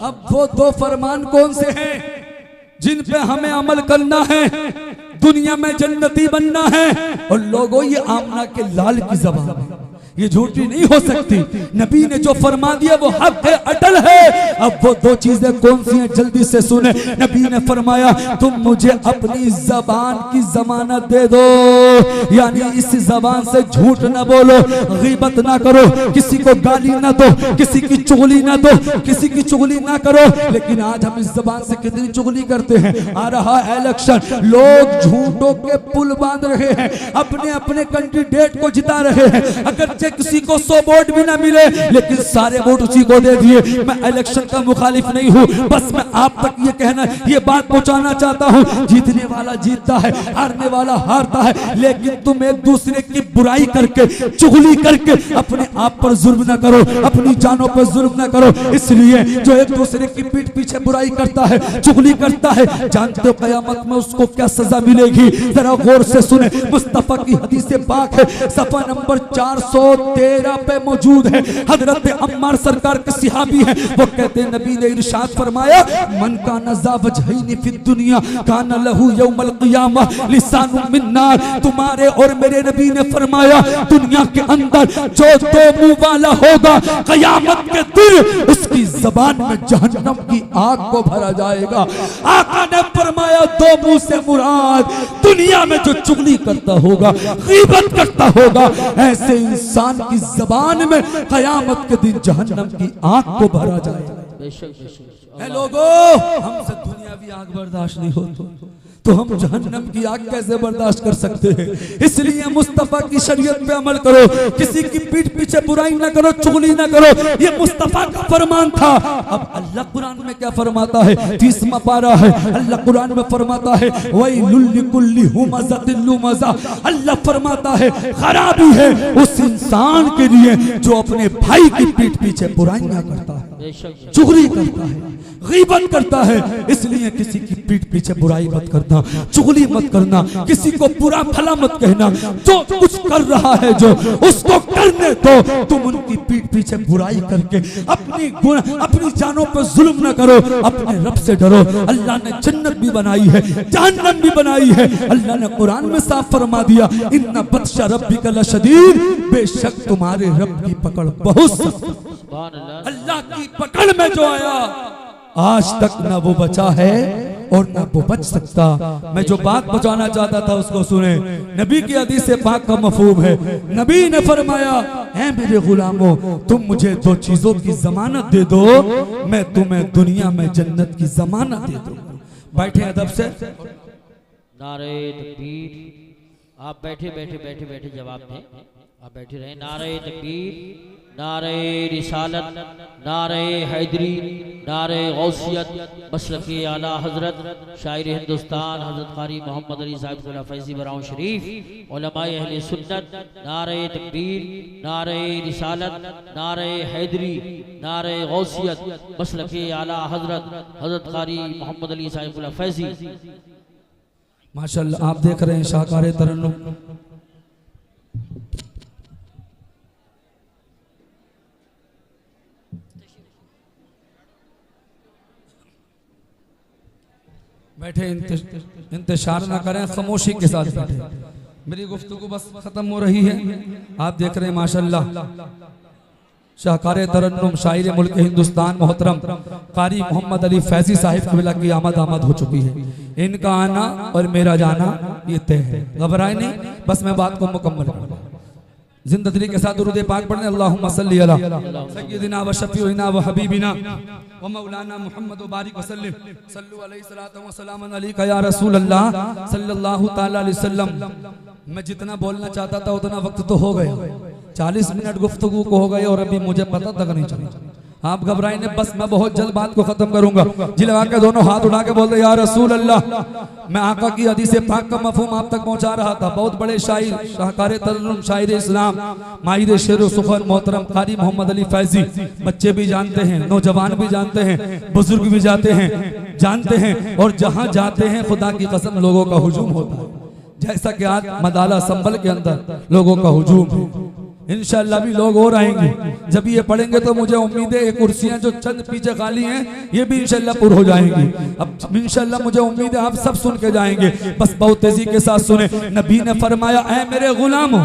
अब वो दो फरमान कौन से हैं जिन पे हमें अमल करना है, दुनिया में जन्नती बनना है? और लोगों, ये आमना के लाल की ज़बान है, ये झूठी नहीं हो सकती। नबी ने जो फरमा दिया वो हक है, अटल है। अब वो दो चीजें कौन सी हैं, जल्दी से सुने। नबी ने फरमाया, तुम मुझे अपनी जबान की जमानत दे दो, यानी इस जबान से झूठ ना बोलो, गीबत ना करो, किसी को गाली ना दो, किसी की चुगली ना दो, किसी की चुगली ना करो। लेकिन आज हम इस जबान से कितनी चुगली करते हैं। आ रहा इलेक्शन, लोग झूठों के पुल बांध रहे हैं, अपने अपने कैंडिडेट को जिता रहे हैं। अगर किसी को 100 वोट भी ना मिले, लेकिन सारे वोट उसी को दे दिए। मैं इलेक्शन का मुखालिफ नहीं हूँ, बस मैं आप तक ये कहना, ये बात पहुंचाना चाहता हूँ, जीतने वाला जीतता है, हारने वाला हारता है। लेकिन तुम एक दूसरे की बुराई करके, चुगली करके अपने आप पर जुल्म ना करो, अपनी जानों पर जुल्म ना करो। इसलिए जो एक दूसरे की पीठ पीछे बुराई करता है, चुगली करता है, जानते हो कयामत में उसको क्या सजा मिलेगी? जरा गौर से सुने। मुस्तफा की हदीस पाक है, सफा नंबर 413 पे मौजूद है। हजरत अम्मार सरकार के सिहाबी हैं, वो कहते हैं नबी ने इरशाद फरमाया, मन का नज़ा वजहैनी फी दुनिया काना लहू यौमल क़ियामा लिसानु मिन नार। तुम्हारे और मेरे नबी ने फरमाया, दुनिया के अंदर जो दो मुंह वाला होगा, क़यामत के दिन उसकी ज़बान में जहन्नम की आग को भरा जाएगा। आका ने फरमाया, दो मुंह से मुराद दुनिया में जो चुगली करता होगा, गीबत करता होगा, ऐसे इंसान की जबान में कयामत के दिन जहन्नम की आग को भरा जाएगा। लोगों, हमसे दुनियावी आग बर्दाश्त नहीं होती, तो हम जहन्नम की आग कैसे बर्दाश्त कर सकते हैं? इसलिए मुस्तफा की शरीयत पे अमल करो, किसी की पीठ पीछे बुराई ना करो, चुगली ना करो। ये मुस्तफा का फरमान था। अब अल्लाह कुरान में क्या फरमाता है? 30वां पारा है, अल्लाह कुरान में फरमाता है, वैलुल लिकुल्ली हुमज़तिन लुमज़ा। अल्लाह फरमाता है, खराबी है उस इंसान के लिए जो अपने भाई की पीठ पीछे बुराइयां करता है, चुगली करता है, गीबत करता है। इसलिए किसी की पीठ पीछे बुराई मत करना, चुगली मत करना, किसी को बुरा भला मत कहना। जो कुछ कर रहा है जो उसको करने दो, तुम उनकी पीठ पीछे बुराई करके अपनी जानों पर जुल्म न करो, अपने रब से डरो। अल्लाह ने जन्नत भी बनाई है, जहन्नम भी बनाई है। अल्लाह ने कुरान में साफ फरमा दिया, इन्ना बत्शा रब्बिका लशदीद, बेशक तुम्हारे रब की पकड़ बहुत सख्त। अल्लाह की पकड़ में जो आया, आज तक ना वो बचा है और ना वो बच सकता। मैं जो बात पहुंचाना चाहता था उसको सुने। नबी की हदीस पाक का मफहूम है, नबी ने फरमाया, ऐ मेरे गुलामों, तुम मुझे दो चीजों की जमानत दे दो, मैं तुम्हें दुनिया में जन्नत की जमानत दे दूंगा। बैठे अदब से। नारे तकबीर। आप बैठे बैठे बैठे बैठे जवाब दें, आप बैठे रहे। नारे तकबीर, नारे रिसालत, नारे हैदरी, नारे गौसियत, मसलके आला हजरत शायर हिंदुस्तान हजरत कारी मोहम्मद अली साहिब फैजी बराऊं शरीफ, उलमाए अहले सुन्नत। नारे तकबीर, नारे रिसालत, नारे हैदरी, नारे गौसियत, मसलके आला हजरत हजरत कारी मोहम्मद अली साहिब फैजी। माशाअल्लाह, आप देख रहे हैं शाहकार तरन्नुम बैठे, इंतजार ना करें, खामोशी के साथ बैठे। मेरी गुफ्तगू बस खत्म हो रही है। आप देख रहे हैं माशाल्लाह शाहकार तरन्नुम शायर मुल्क हिंदुस्तान मोहतरम कारी मोहम्मद अली फैजी साहिब क़िबला की आमद हो चुकी है। इनका आना और मेरा जाना ये तय है, घबराए नहीं, बस मैं बात को मुकम्मल करूंगा। जिंदगी के साथ दुरूद पाक पढ़ने, अल्लाहुम्मा सल्ली अला सय्यिदिना व शफीइना व हबीबिना व मौलाना मुहम्मद व बारिक वसल्लिम सल्लु अलैहि सलातु व सलामन अलैका या रसूल अल्लाह सल्लल्लाहु तआला अलैहि वसल्लम। मैं जितना बोलना चाहता था उतना वक्त तो हो गया, 40 मिनट गुफ्तगू को हो गए और अभी मुझे पता तक नहीं चला। आप घबराए नहीं, बस मैं बहुत जल्द बात को खत्म करूंगा। जिलवा के दोनों हाथ उठा के बोल रहे या रसूल अल्लाह। मैं आका की हदीस पाक का मफहूम आप तक पहुंचा रहा था। बहुत बड़े शायर, शाहकार तरन्नुम शायर इस्लाम, माहिर शेर सुखन मोहतरम कारी मोहम्मद अली फैजी, बच्चे भी जानते हैं, नौजवान भी जानते हैं, बुजुर्ग भी जानते हैं और जहां जाते हैं खुदा की कसम लोगों का हुजूम होता है। जैसा कि आज मदाला संभल के अंदर लोगों का हुजूम है, इंशाअल्लाह भी लोग और आएंगे। जब ये पढ़ेंगे तो मुझे उम्मीद है ये कुर्सियां जो चंद पीछे खाली हैं ये भी इंशाअल्लाह पूरी हो जाएंगी। अब इंशाअल्लाह मुझे उम्मीद है आप सब सुन के जाएंगे, बस बहुत तेजी के साथ सुने। नबी ने फरमाया, ऐ मेरे गुलामों,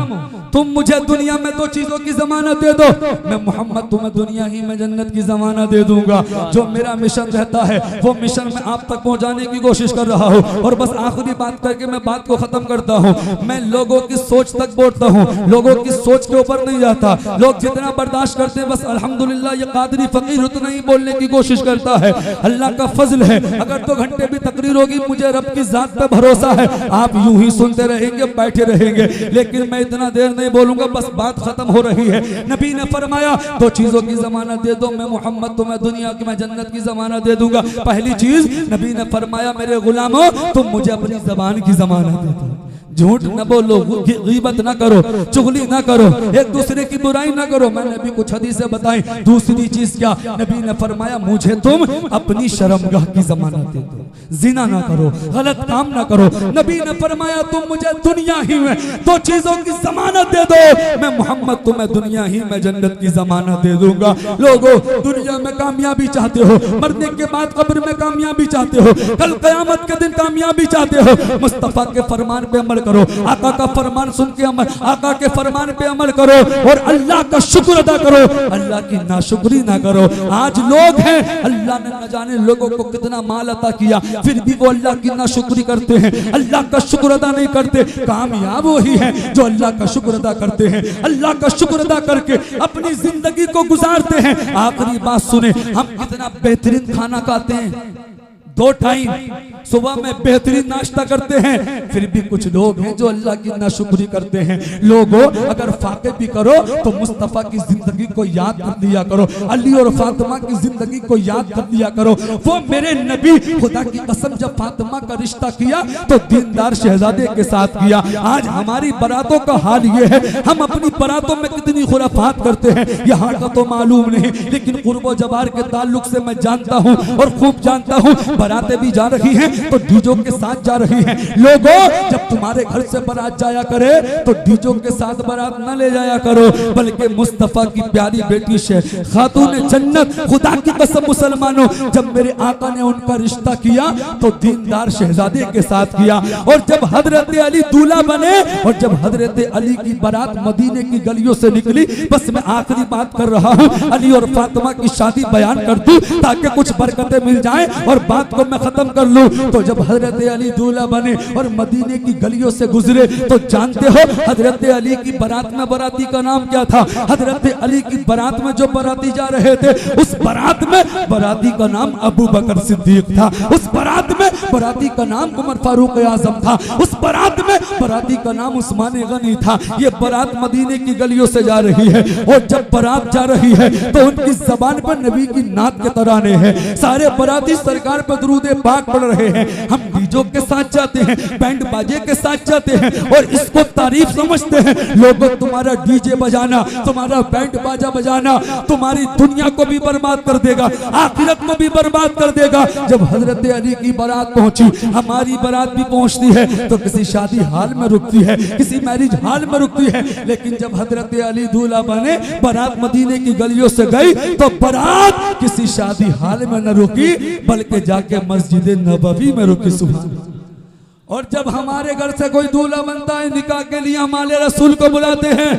तुम मुझे दुनिया में 2 चीजों की जमानत दे दो, मैं मोहम्मद तुम्हें दुनिया ही में जन्नत की जमानत दे दूंगा। जो मेरा मिशन रहता है वो मिशन मैं आप तक पहुंचाने की कोशिश कर रहा हूँ। और बस आखिरी बात करके मैं बात को खत्म करता हूँ। मैं लोगों की सोच तक बोलता हूँ, लोगों की सोच के ऊपर नहीं जाता। लोग जितना बर्दाश्त करते हैं बस अल्हम्दुलिल्लाह ये कादरी फकीर उतना ही बोलने की कोशिश करता है। अल्लाह का फजल है, अगर 2 घंटे भी तकरीर होगी मुझे रब की जात पे भरोसा है, आप यूं ही सुनते रहेंगे, बैठे रहेंगे, लेकिन मैं इतना देर नहीं बोलूंगा, बस बात खत्म हो रही है। नबी ने फरमाया 2 चीजों की जमानत दे दो, मैं मोहम्मद तुम्हें दुनिया की मैं जन्नत की जमानत दे दूंगा। पहली चीज नबी ने फरमाया, मेरे गुलामों तुम मुझे अपनी जबान की जमानत दे दो। झूठ न बोलो, गीबत न करो, चुगली न करो, एक दूसरे की बुराई न करो। मैंने भी कुछ हदीसें बताई। दूसरी चीज क्या, नबी ने फरमाया मुझे तुम अपनी शर्मगाह की जमानत दे दो, जिना ना करो, गलत काम ना करो। नबी ने फरमाया तुम मुझे दुनिया ही में 2 चीजों की जमानत दे दो, मैं मोहम्मद तुम्हें दुनिया ही में जन्नत की जमानत दे दूंगा। लोगों दुनिया में कामयाबी चाहते हो, मरने के बाद कब्र में कामयाबी चाहते हो, कल कयामत के दिन कामयाबी चाहते हो, मुस्तफा के फरमान पे अमल करो, आका का फरमान सुन के अमल, आका के फरमान पे अमल करो और अल्लाह का शुक्र अदा करो, अल्लाह की नाशुक्री ना करो। आज लोग हैं, अल्लाह ने न जाने लोगों को कितना माल अता किया, फिर भी वो अल्लाह की नाशुक्री करते हैं, अल्लाह का शुक्र अदा नहीं करते। कामयाब वही है जो अल्लाह का शुक्र अदा करते हैं, अल्लाह का शुक्र अदा करके अपनी जिंदगी को गुजारते हैं। आखिरी बात सुने, हम कितना बेहतरीन खाना खाते हैं, 2 टाइम सुबह में बेहतरीन नाश्ता करते हैं, फिर भी कुछ लोग हैं जो अल्लाह की नाशुक्री करते हैं। लोगों अगर फाके भी करो तो मुस्तफा की जिंदगी को याद कर दिया करो, अली और फातिमा की जिंदगी को याद कर दिया करो। वो मेरे नबी खुदा की कसम जब फातिमा का रिश्ता किया तो दीनदार शहजादे के साथ किया। आज हमारी बारातों का हाल ये है, हम अपनी बारातों में कितनी खुराफात करते हैं यहाँ का तो मालूम नहीं, लेकिन कुर्बो जबार के ताल्लुक से मैं जानता हूँ और खूब जानता हूँ। बारातें भी जा रही हैं तो डीजों के साथ जा रही हैं। लोगों जब तुम्हारे घर से बारात जाया करे तो डीजों के साथ बारात न ले जाया करो, बल्कि मुस्तफा की प्यारी बेटी से खातून जन्नत, खुदा की कसम मुसलमानों, जब मेरे आका ने उनका रिश्ता किया तो दीनदार शहजादे के साथ किया। और जब हजरत अली दूल्हा बने और जब हजरत अली की बारात मदीने की गलियों से निकली, बस मैं आखिरी बात कर रहा हूँ, अली और फातिमा की शादी बयान कर दूं ताकि कुछ बरकतें मिल जाएं और बात को मैं खत्म कर लूं। तो जब हजरत अली दूल्हा बने और मदीने की गलियों से गुजरे तो जानते हो हजरत अली की बारात में बाराती का नाम क्या था? हजरत अली की बारात में जो बाराती जा रहे थे उस बारात में बाराती का नाम अबू बकर सिद्दीक था, उस बारात में बाराती का नाम उमर फारूक आजम था, उस बारात में बाराती का नाम उस्मान गनी था। ये बारात मदीने की गलियों से जा रही है और जब बारात जा रही है तो उनकी जबान पर नबी की नात के तराने हैं, सारे बाराती सरकार पर दुरूद पाक पढ़ रहे हैं। हम डीजों के साथ जाते हैं, बैंड बाजे के साथ जाते हैं और इसको तारीफ समझते हैं। लोगों तुम्हारा डीजे बजाना, तुम्हारा बैंड बाजा बजाना तुम्हारी दुनिया को भी बर्बाद कर देगा, आखिरत को भी बर्बाद कर देगा। जब हजरत अली की बारात पहुंची, हमारी बारात भी पहुंचती है तो किसी शादी हाल में रुकती है, किसी मैरिज हाल में रुकती है, लेकिन जब हजरत अली दूल्हा बने बारात मदीने की गलियों से गई तो बारात किसी शादी हाल में न रुकी बल्कि जाके जाके मस्जिद नबवी में रुकी सुबह। और जब हमारे घर से कोई दूल्हा बनता है निकाह के लिए हमारे रसूल को बुलाते हैं,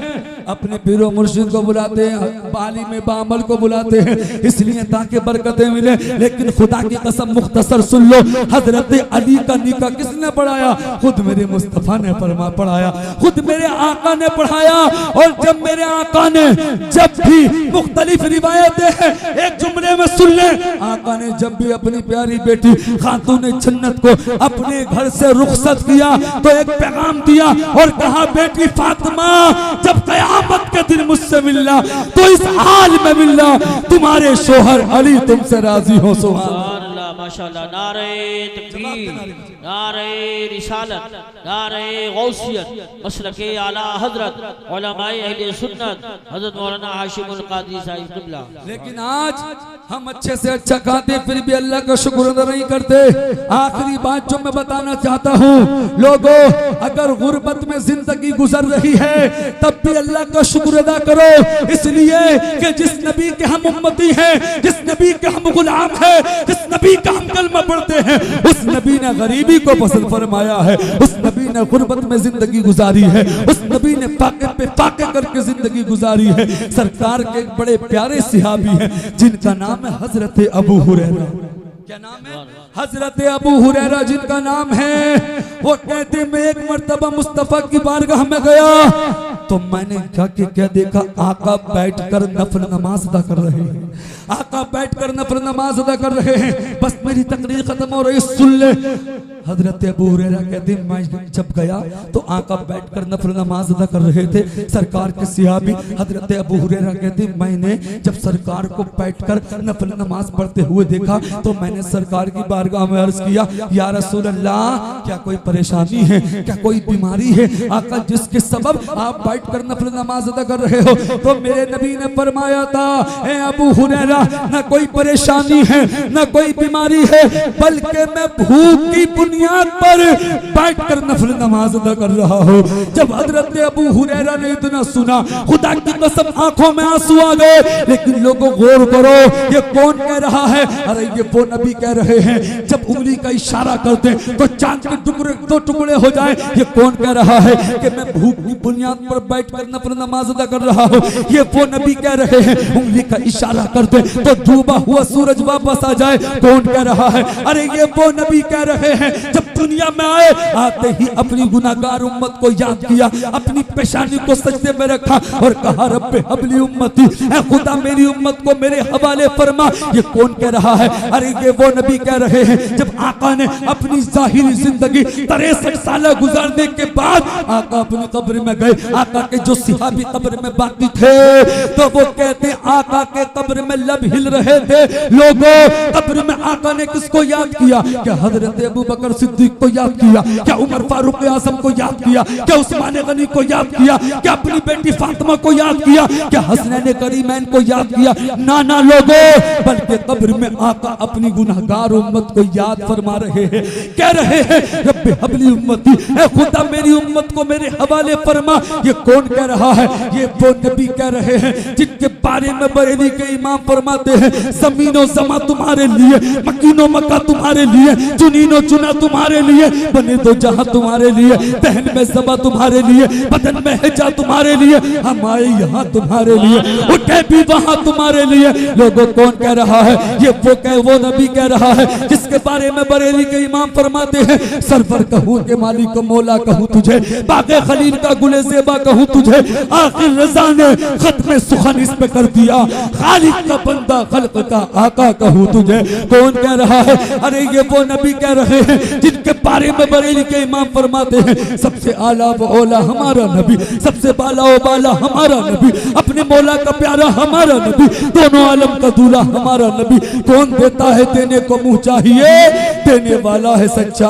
अपने पीरो मुर्शिद को बुलाते हैं, बाली में बामल को बुलाते हैं, इसलिए ताकि बरकतें मिले। लेकिन खुदा की कसम मुख्तसर सुन लो, हजरत अली का निकाह किसने पढ़ाया? खुद मेरे मुस्तफा ने पढ़ाया, खुद मेरे आका ने पढ़ाया। और जब मेरे आका ने जब भी मुख्तलिफ रिवायतें हैं, एक जुमले में सुन ले, आका ने जब भी अपनी प्यारी बेटी खातून जन्नत को अपने घर से रुखसत किया तो एक पैगाम दिया और कहा, बेटी फातिमा जब कयामत के दिन मुझसे मिलना तो इस हाल में मिलना, तुम्हारे शोहर अली तुमसे राजी हो। सुभान अल्लाह, माशाअल्लाह। नारे तकबीर, नारे रिसालत, नारे गौसियत, मसलके आला हजरत उलमाए अहले सुन्नत हजरत मौलाना हाशिमुल कादरी साहिब क़िबला। लेकिन आज हम अच्छे से अच्छा खाते फिर भी अल्लाह का शुक्र अदा नहीं करते। आखिरी बात जो मैं बताना चाहता हूँ, लोगों अगर गुर्बत में जिंदगी गुजर रही है तब भी अल्लाह का शुक्र अदा करो, इसलिए कि जिस नबी के हम उम्मती हैं, जिस नबी के हम गुलाम हैं, जिस नबी का हम कलमा पढ़ते हैं, उस नबी ने गरीबी को पसंद फरमाया है, उस नबी ने गुर्बत में जिंदगी गुजारी है, उस नबी ने फाके पे फाके करके जिंदगी गुजारी है। सरकार के एक बड़े प्यारे सिहाबी हैं जिनका नाम है हजरत अबू हुरैरा। क्या नाम है? हजरत अबू हुरैरा जिनका नाम है। वो कहते मैं एक मर्तबा मुस्तफा की बारगाह में गया तो मैंने क्या देखा, आका बैठकर नफल नमाज अदा कर रहे हैं, आका बैठकर नफल नमाज अदा कर रहे हैं। बस मेरी तकरीर खत्म हो रही, सुन ले। हजरत अबू हुरैरा कहते मैं जब गया तो आका बैठकर नफल नमाज अदा कर रहे थे। सरकार के सिहाबी हजरत अबू हुरैरा कहते मैंने जब सरकार को बैठकर नफल नमाज पढ़ते हुए देखा तो मैंने सरकार की बारगाह में अर्ज किया, या रसूल अल्लाह क्या कोई परेशानी है, क्या कोई बीमारी है? आका जिसके सबब आप बैठकर नफल नमाज अदा कर रहे हो। तो मेरे नबी ने फरमाया था, ए अबू हुरैरा न कोई परेशानी है न कोई बीमारी है, बल्कि मैं भूख की बुनियाद पर बैठकर नफल नमाज अदा कर रहा हूँ। जब हजरत अबू हुरैरा ने इतना सुना, खुदा की कसम आंखों में आंसू आ गए। लेकिन लोगों गौर करो, ये कौन कह रहा है? अरे ये वो नबी कह रहे हैं जब उंगली का इशारा करते तो चांद के टुकड़े दो टुकड़े हो जाए। ये कौन कह रहा है कि मैं भूख की बुनियाद पर बैठकर नफल नमाज अदा कर रहा हूँ? ये वो नबी कह रहे हैं उंगली का इशारा करते तो डूबा हुआ सूरज वापस आ जाए। कौन कह रहा है? अरे ये वो नबी कह रहे हैं जब दुनिया में आए आते ही अपनी गुनाहगार उम्मत को याद किया, अपनी पेशानी को सजदे में रखा और कहा, रब्बे हबली उम्मती, ऐ खुदा मेरी उम्मत को मेरे हवाले फरमा। ये कौन कह रहा है? अरे ये वो नबी कह रहे हैं जब आका ने अपनी जाहिरी जिंदगी 63 साल गुजारने के बाद आका अपनी कब्र में गए। आका के जो सिहाबी कब्र में बाकी थे तो वो कहते आका के कब्र में लब हिल रहे थे। लोगों कब्र में आका ने किसको याद किया? क्या हजरत अबू बकर सिद्दीक को याद किया? क्या उमर फारूक आजम को याद किया? क्या उस्मान गनी को याद किया? क्या अपनी बेटी फातिमा को याद किया? क्या हसनैन करीमैन को याद किया? ना ना लोगों, बल्कि कब्र में आका अपनी गुनाहगार उम्मत को याद फरमा रहे हैं, कह रहे हैं रब्बे हबली उम्मती, ऐ खुदा मेरी उम्मत को मेरे हवाले फरमा। ये कौन कह रहा है? ये वो नबी कह रहे हैं जिनके बारे में बरेली के इमाम फरमाते हैं, जमीनो जमा तुम्हारे लिए, मकीनो मक्का तुम्हारे लिए, चुनीनो चुना तुम्हारे लिए, बने तो जहां तुम्हारे लिए, तहन में जबा तुम्हारे लिए, बदन में हिजा तुम्हारे लिए, हम आए यहाँ तुम्हारे लिए, उठे भी वहां तुम्हारे लिए। लोगों कौन कह रहा है? ये वो नबी कह रहा है जिसके बारे में बरेली के इमाम फरमाते हैं, सरवर कहूँ के मालिक मौला कहूँ तुझे, बागे खलील का गुले ज़ेबा कहूँ तुझे, आखिर रज़ा ने खत्म सुखन इस पे कर दिया, खालिक का बंदा खल्क का आका कहूँ तुझे। कौन कह रहा है? अरे ये वो नबी कह रहे हैं जिनके बारे में बरेली के इमाम फरमाते हैं, सबसे आला व औला हमारा नबी, सबसे बाला व बाला हमारा नबी, अपने मौला का प्यारा हमारा नबी, दोनों आलम का दूल्हा हमारा नबी। कौन देता है? देने को मुंह चाहिए, देने वाला है सच्चा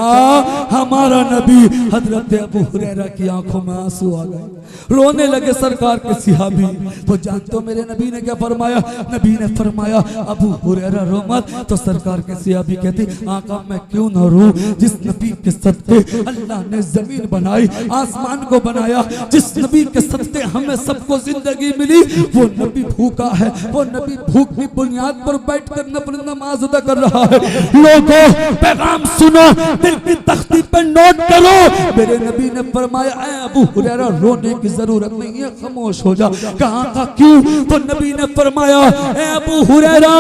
हमारा नबी। हजरत अबू हुरैरा की आंखों में आंसू आ गए, रोने लगे सरकार के सिहाबी। तो जानते हो मेरे नबी ने क्या फरमाया? नबी ने फरमाया अबू हुरैरा रो मत। तो सरकार के सिहाबी कहते आका मैं क्यों न रो, जिस नबी के सदके अल्लाह ने जमीन बनाई, आसमान को बनाया। जिस नबी के सदके हमें सबको जिंदगी मिली, वो नबी भूखा है, वो नबी भूख की बुनियाद पर बैठकर नफल नमाज अदा कर रहा है। लोगों पैगाम सुनो, दिल की तख्ती पर नोट करो। मेरे नबी ने फरमाया, ऐ अबू हुरैरा रोने की जरूरत नहीं है, खामोश हो जा। कहा था क्यों? तो नबी ने फरमाया, ऐ अबू हुरैरा,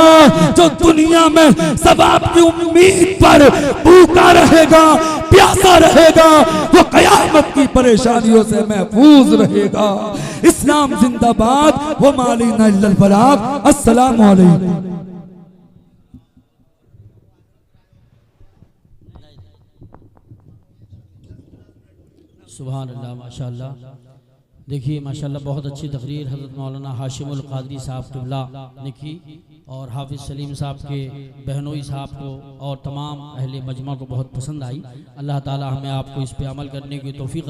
जो दुनिया में सवाब की उम्मीद पर भूखा रहेगा, प्यासा रहेगा, वो कयामत की परेशानियों से महफूज रहेगा। इस्लाम जिंदाबाद, वो मालिना इल्लल बलाग। अस्सलामु अलैकुम। सुभान अल्लाह, माशाअल्लाह। देखिए माशाअल्लाह बहुत अच्छी तकरीर हज़रत मौलाना हाशिमुल क़ादरी साहब क़िबला ने की और हाफिज़ सलीम साहब के बहनोई साहब को और तमाम अहले मजमा को बहुत पसंद आई। अल्लाह ताला हमें आपको इस पे अमल करने की तौफीक